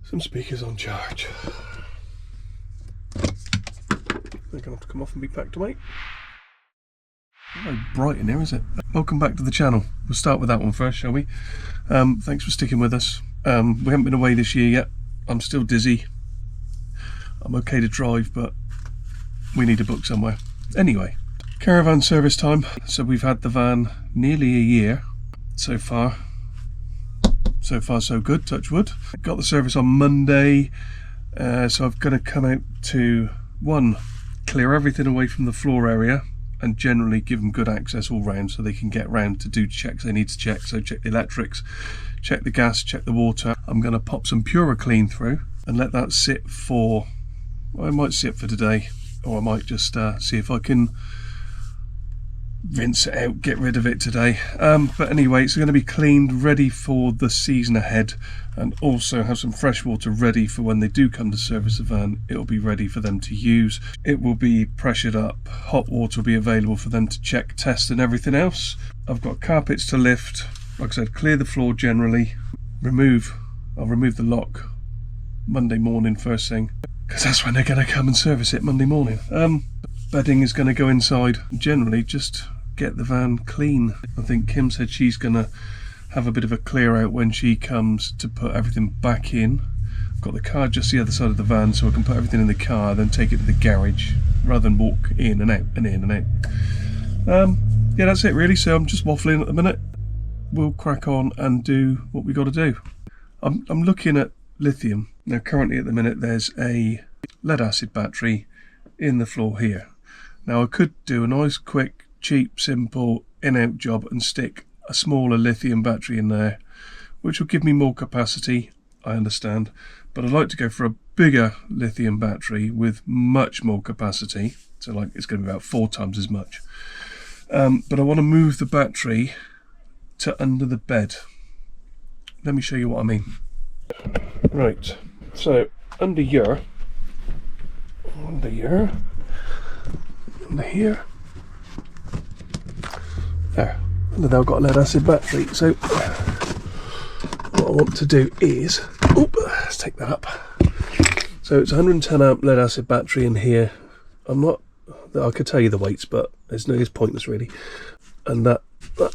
some speakers on charge. They're going to have to come off and be packed away. Very bright in here, is it? Welcome back to the channel. We'll start with that one first, shall we? Thanks for sticking with us. We haven't been away this year yet. I'm still dizzy. I'm okay to drive, but we need to book somewhere. Anyway, caravan service time. So we've had the van nearly a year so far. So far so good, touch wood. Got the service on Monday, so I'm going to come out to, one, clear everything away from the floor area and generally give them good access all round so they can get round to do checks they need to check. So check the electrics, check the gas, check the water. I'm going to pop some Pura Clean through and let that sit for, well, I might sit for today, or I might just see if I can rinse it out, get rid of it today. But anyway, it's going to be cleaned, ready for the season ahead, and also have some fresh water ready for when they do come to service the van. It'll be ready for them to use. It will be pressured up, hot water will be available for them to check, test and everything else. I've got carpets to lift, like I said, clear the floor generally, I'll remove the lock Monday morning first thing, because that's when they're going to come and service it, Monday morning. Bedding is going to go inside, generally just get the van clean. I think Kim said she's going to have a bit of a clear out when she comes to put everything back in. I've got the car just the other side of the van, so I can put everything in the car, then take it to the garage rather than walk in and out and in and out. Yeah, that's it really. So I'm just waffling at the minute. We'll crack on and do what we got to do. I'm looking at lithium. Now currently at the minute there's a lead acid battery in the floor here. Now I could do a nice quick cheap simple in-out job and stick a smaller lithium battery in there, which will give me more capacity, I understand, but I'd like to go for a bigger lithium battery with much more capacity, so like it's going to be about 4 times as much. But I want to move the battery to under the bed. Let me show you what I mean. Right, so under here, there, and then I've got a lead acid battery. So what I want to do is, let's take that up. So it's 110 amp lead acid battery in here. I could tell you the weights, but it's pointless really. And that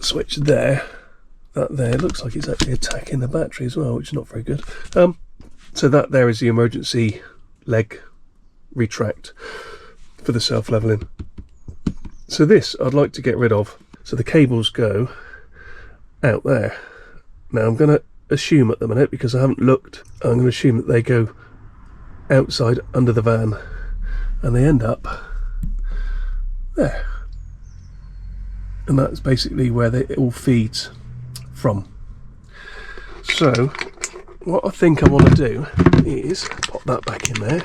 switch there, that there looks like it's actually attacking the battery as well, which is not very good. So that there is the emergency leg retract for the self-leveling. So this I'd like to get rid of. So the cables go out there. Now I'm going to assume at the minute, because I haven't looked, I'm going to assume that they go outside under the van and they end up there. And that's basically where it all feeds from. So what I think I want to do is pop that back in there.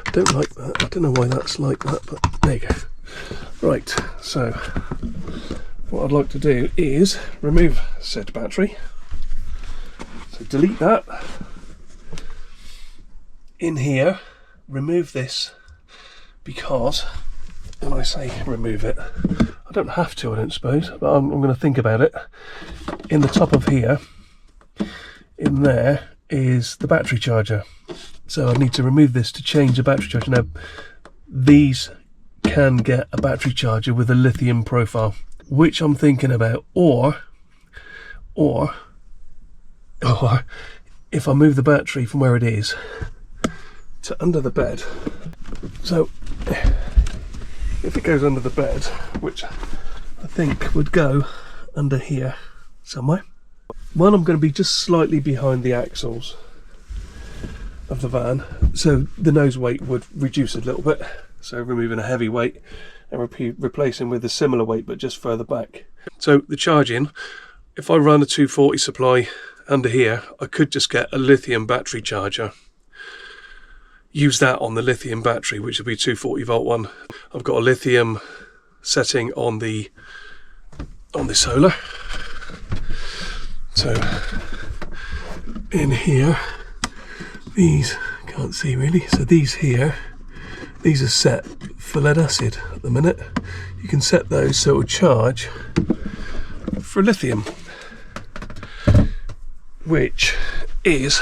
I don't like that. I don't know why that's like that, but there you go. Right, so what I'd like to do is remove said battery. So delete that. In here, remove this, because when I say remove it, I don't have to, I don't suppose, but I'm going to think about it. In the top of here, in there is the battery charger. So I need to remove this to change the battery charger. Now, these can get a battery charger with a lithium profile, which I'm thinking about, or if I move the battery from where it is to under the bed. So if it goes under the bed, which I think would go under here somewhere. One, I'm going to be just slightly behind the axles of the van, so the nose weight would reduce a little bit. So removing a heavy weight and replacing with a similar weight but just further back. So the charging, if I run a 240 supply under here, I could just get a lithium battery charger, use that on the lithium battery, which will be a 240 volt one. I've got a lithium setting on the solar. So in here, these can't see really, so these here, these are set for lead acid at the minute. You can set those so it will charge for lithium, which is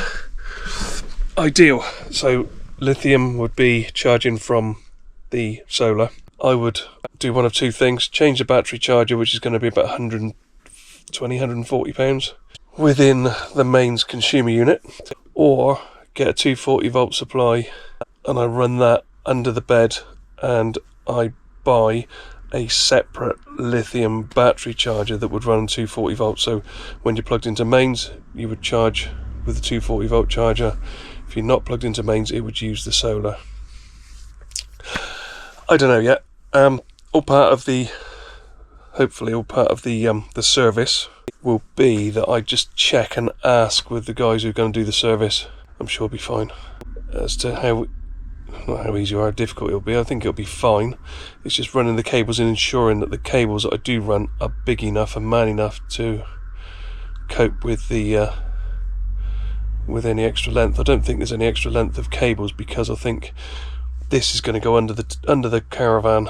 ideal. So lithium would be charging from the solar. I would do one of two things: change the battery charger, which is going to be about 120, 140 pounds within the mains consumer unit, or get a 240 volt supply and I run that under the bed, and I buy a separate lithium battery charger that would run 240 volts. So when you're plugged into mains, you would charge with the 240 volt charger. If you're not plugged into mains, it would use the solar. I don't know yet. All part of the, hopefully all part of the service will be that I just check and ask with the guys who are going to do the service. I'm sure it'll be fine. As to how, not how easy or how difficult it'll be, I think it'll be fine. It's just running the cables and ensuring that the cables that I do run are big enough and man enough to cope with the with any extra length. I don't think there's any extra length of cables, because I think this is going to go under the caravan,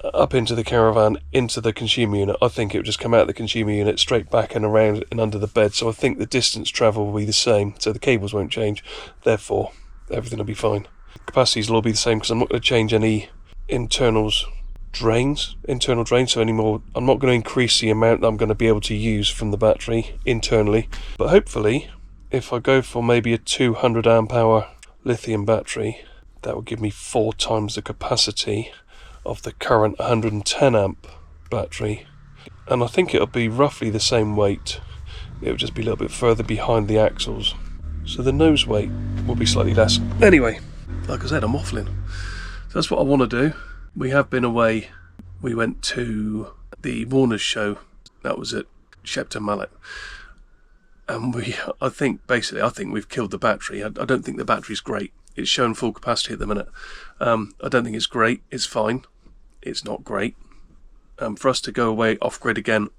up into the caravan, into the consumer unit. I think it would just come out of the consumer unit straight back and around and under the bed. So I think the distance travel will be the same, so the cables won't change, therefore everything will be fine. Capacities will all be the same, because I'm not going to change any internal drains, so anymore. I'm not going to increase the amount that I'm going to be able to use from the battery internally, but hopefully if I go for maybe a 200 amp hour lithium battery, that will give me 4 times the capacity of the current 110 amp battery, and I think it'll be roughly the same weight. It'll just be a little bit further behind the axles, so the nose weight will be slightly less. Anyway, like I said, I'm waffling. So that's what I want to do. We have been away. We went to the Warner's show. That was at Shepton Mallet. And I think we've killed the battery. I don't think the battery's great. It's showing full capacity at the minute. I don't think it's great. It's fine. It's not great. For us to go away off-grid again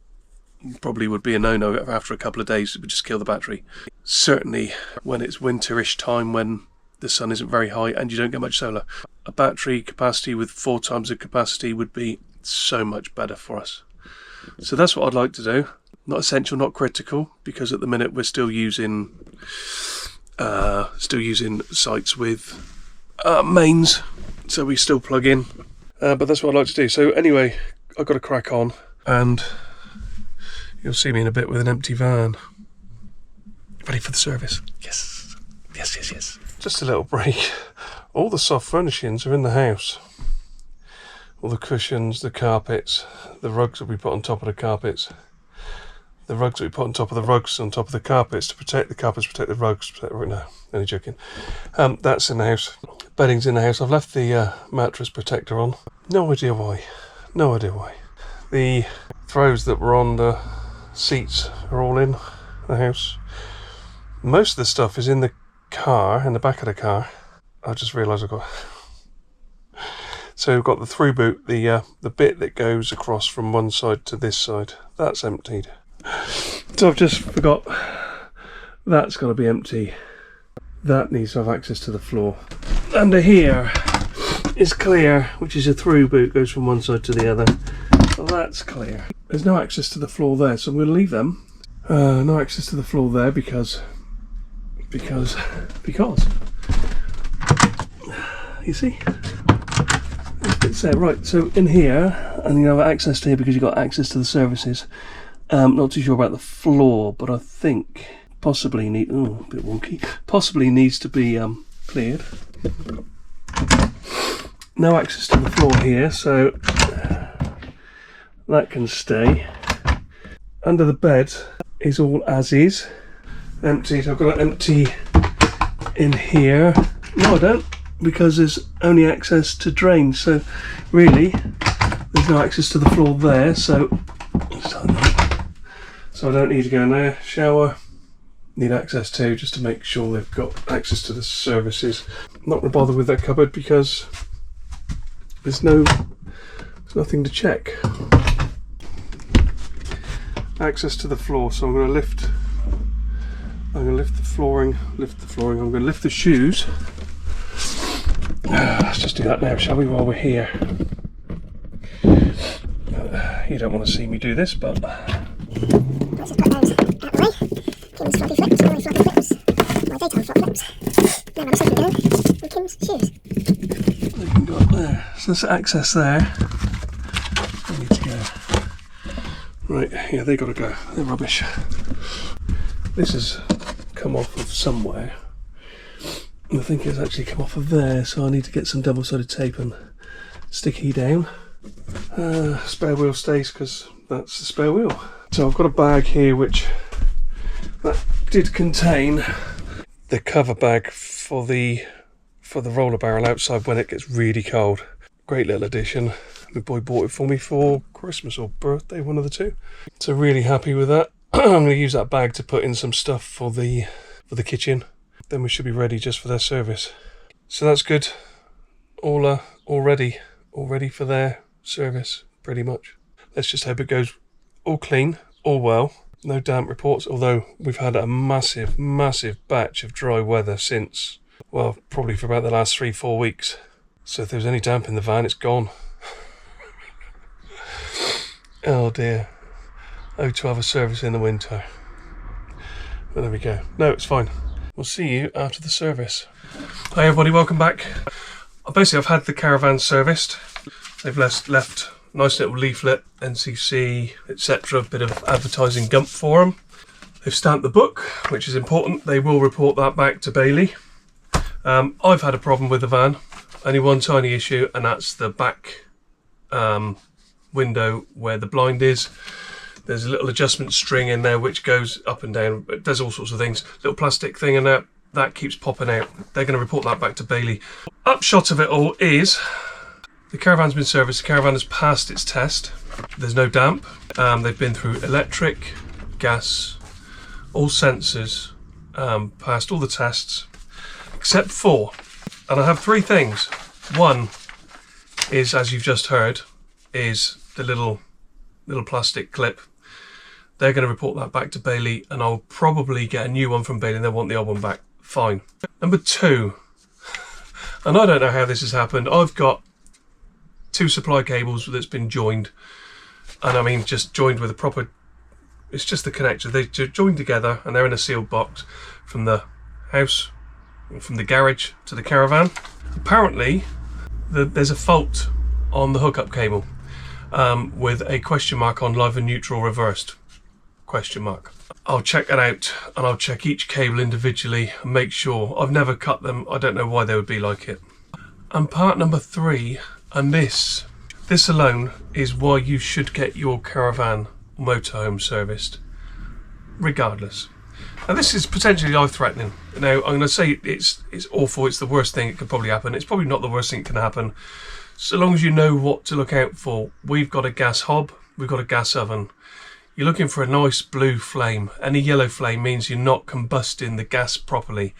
probably would be a no-no. After a couple of days, it would just kill the battery. Certainly when it's winterish time, when the sun isn't very high and you don't get much solar, a battery capacity with 4 times the capacity would be so much better for us. So that's what I'd like to do. Not essential, not critical, because at the minute we're still using sites with mains, so we still plug in. But that's what I'd like to do. So anyway, I've got to crack on, and you'll see me in a bit with an empty van, ready for the service. Yes. Just a little break. All the soft furnishings are in the house. All the cushions, the carpets, the rugs that we put on top of the carpets, the rugs that we put on top of the rugs, on top of the carpets, to protect the carpets, protect the rugs. No, only joking. That's in the house. Bedding's in the house. I've left the mattress protector on. No idea why. The throws that were on the seats are all in the house. Most of the stuff is in the car, in the back of the car. I just realised I've got... So we've got the through boot, the bit that goes across from one side to this side. That's emptied. So I've just forgot. That's got to be empty. That needs to have access to the floor. Under here is clear, which is a through boot, goes from one side to the other. So that's clear. There's no access to the floor there, so I'm going to leave them. No access to the floor there because you see, it's there. Right, so in here, and you have access to here because you've got access to the services. Not too sure about the floor, but I think possibly a bit wonky. Possibly needs to be cleared. No access to the floor here, so that can stay. Under the bed is all as is. Emptied. I've got to empty in here. No, I don't, because there's only access to drains. So really, there's no access to the floor there. So I don't need to go in there. Shower, need access to, just to make sure they've got access to the services. I'm not going to bother with that cupboard because there's nothing to check. Access to the floor, so I'm going to lift the flooring. I'm going to lift the shoes. Let's just do that now, shall we, while we're here. You don't want to see me do this, but let's just put those out of the way. Give them floppy flips, my floppy flips, my daytime flop flips. They can go up there. So there's access there. They need to go. Right, yeah, they gotta go. They're rubbish. This has come off of somewhere. I think it's actually come off of there, so I need to get some double-sided tape and stick it down. Spare wheel stays because that's the spare wheel. So I've got a bag here which that did contain the cover bag for the roller barrel outside when it gets really cold. Great little addition. My boy bought it for me for Christmas or birthday, one of the two. So really happy with that. I'm going to use that bag to put in some stuff for the kitchen. Then we should be ready just for their service. So that's good. All ready for their service, pretty much. Let's just hope it goes all clean, all well. No damp reports, although we've had a massive batch of dry weather since, well, probably for about the last 3-4 weeks. So if there's any damp in the van, it's gone. Oh dear. Oh, to have a service in the winter. But there we go. No, it's fine. We'll see you after the service. Hi everybody, welcome back. Basically, I've had the Caravan serviced. They've left nice little leaflet, NCC, etc. Bit of advertising gump for them. They've stamped the book, which is important. They will report that back to Bailey. I've had a problem with the van. Only one tiny issue, and that's the back window where the blind is. There's a little adjustment string in there which goes up and down. It does all sorts of things. Little plastic thing in there that keeps popping out. They're going to report that back to Bailey. Upshot of it all is the Caravan's been serviced. The Caravan has passed its test. There's no damp. They've been through electric, gas, all sensors, passed all the tests except for, and I have 3 things. One is, as you've just heard, is the little plastic clip. They're going to report that back to Bailey, and I'll probably get a new one from Bailey and they'll want the old one back. Fine. Number 2, and I don't know how this has happened. I've got 2 supply cables that's been joined, and I mean just joined with a proper, it's just the connector. They're joined together and they're in a sealed box from the house, from the garage to the Caravan. Apparently there's a fault on the hookup cable. With a question mark on live and neutral reversed, question mark. I'll check it out and I'll check each cable individually and make sure. I've never cut them. I don't know why they would be like it. And part number 3, and this alone is why you should get your Caravan motorhome serviced, regardless. Now this is potentially life-threatening. Now I'm going to say it's awful. It's the worst thing that could probably happen. It's probably not the worst thing that can happen. So long as you know what to look out for. We've got a gas hob, we've got a gas oven. You're looking for a nice blue flame. Any yellow flame means you're not combusting the gas properly.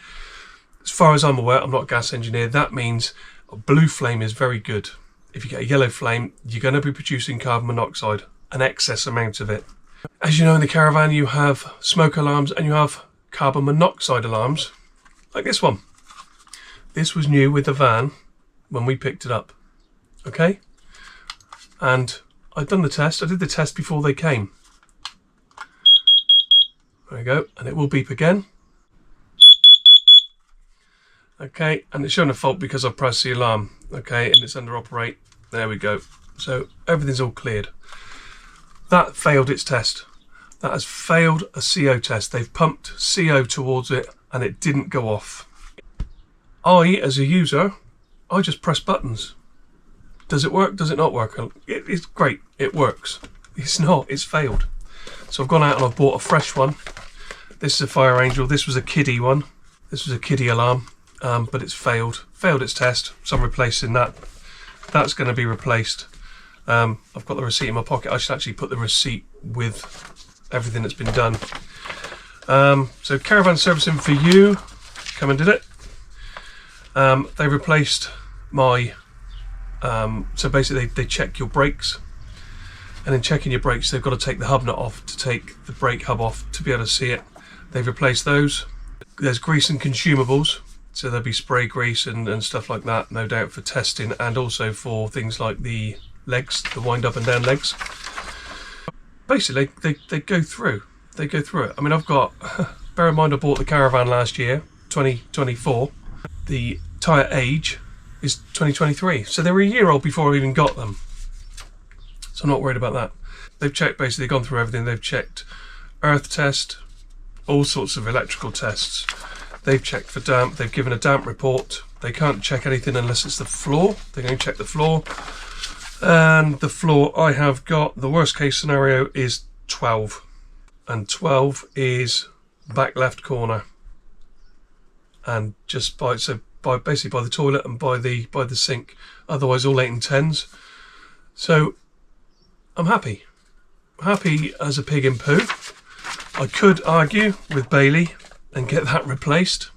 As far as I'm aware, I'm not a gas engineer, that means a blue flame is very good. If you get a yellow flame, you're going to be producing carbon monoxide, an excess amount of it. As you know, in the Caravan you have smoke alarms and you have carbon monoxide alarms, like this one. This was new with the van when we picked it up. Okay, and I've done the test. I did the test before they came. There we go, and it will beep again. Okay, and it's showing a fault because I pressed the alarm. Okay, and it's under operate. There we go. So everything's all cleared. That failed its test. That has failed a CO test. They've pumped CO towards it and it didn't go off. I, as a user, I just press buttons. Does it work? Does it not work? It's great. It works. It's not. It's failed. So I've gone out and I've bought a fresh one. This is a Fire Angel. This was a kiddie one. This was a kiddie alarm, but it's failed. Failed its test. So I'm replacing that. That's going to be replaced. I've got the receipt in my pocket. I should actually put the receipt with everything that's been done. So Caravan servicing for you. Come and did it. They replaced my... so basically they check your brakes, and in checking your brakes they've got to take the hub nut off to take the brake hub off to be able to see it. They've replaced those. There's grease and consumables, so there'll be spray grease and stuff like that, no doubt, for testing and also for things like the legs, the wind up and down legs. Basically they go through it. I mean, I've got bear in mind I bought the Caravan last year, 2024. the tyre age is 2023. So they were a year old before I even got them. So I'm not worried about that. They've checked, basically gone through everything. They've checked earth test, all sorts of electrical tests. They've checked for damp. They've given a damp report. They can't check anything unless it's the floor. They're going to check the floor. And the floor I have got, the worst case scenario is 12. And 12 is back left corner. And just basically by the toilet and by the sink. Otherwise all 8 and 10s. So I'm happy. Happy as a pig in poo. I could argue with Bailey and get that replaced.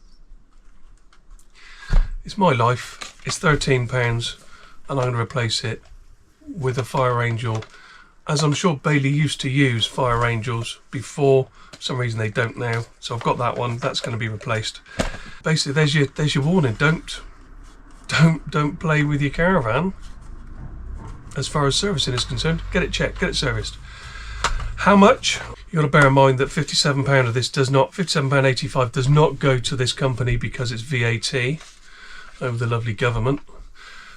It's my life. It's £13 and I'm going to replace it with a Fire Angel, as I'm sure Bailey used to use Fire Angels before. For some reason they don't now, so I've got that one. That's going to be replaced. Basically, there's your warning. Don't play with your Caravan as far as servicing is concerned. Get it checked, get it serviced. How much? You got to bear in mind that £57 of this does not, £57.85 does not go to this company because it's VAT over the lovely government.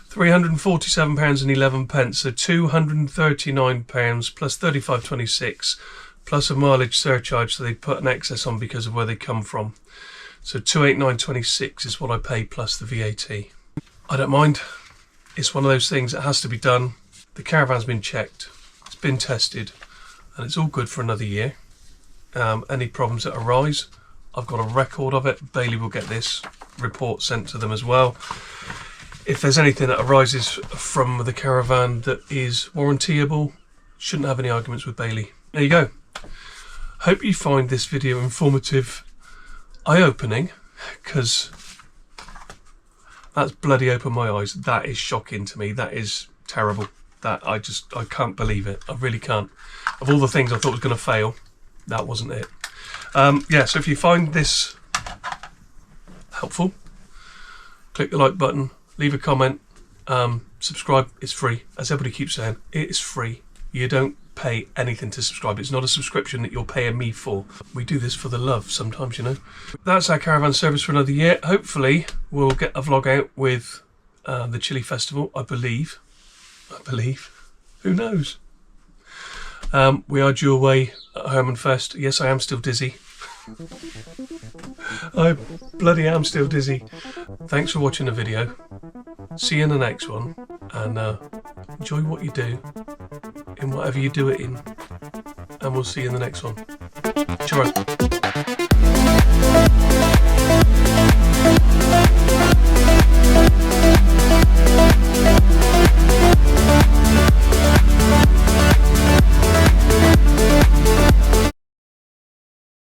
£347.11, so £239 plus £35.26 plus a mileage surcharge, so they put an excess on because of where they come from. So £289.26 is what I pay plus the VAT. I don't mind. It's one of those things that has to be done. The Caravan's been checked, it's been tested, and it's all good for another year. Any problems that arise, I've got a record of it. Bailey will get this report sent to them as well. If there's anything that arises from the Caravan that is warrantyable, shouldn't have any arguments with Bailey. There you go. Hope you find this video informative, eye-opening, because that's bloody opened my eyes. That is shocking to me. That is terrible. That I can't believe it. I really can't. Of all the things I thought was going to fail, that wasn't it. Yeah, so if you find this helpful, click the like button, leave a comment, subscribe. It's free. As everybody keeps saying, it is free. You don't pay anything to subscribe. It's not a subscription that you're paying me for. We do this for the love sometimes, you know. That's our Caravan service for another year. Hopefully we'll get a vlog out with the Chili Festival, I believe. Who knows? We are due away at Herman Fest. Yes, I am still dizzy. I bloody am still dizzy. Thanks for watching the video. See you in the next one, and enjoy what you do in whatever you do it in, and we'll see you in the next one. Cheerio.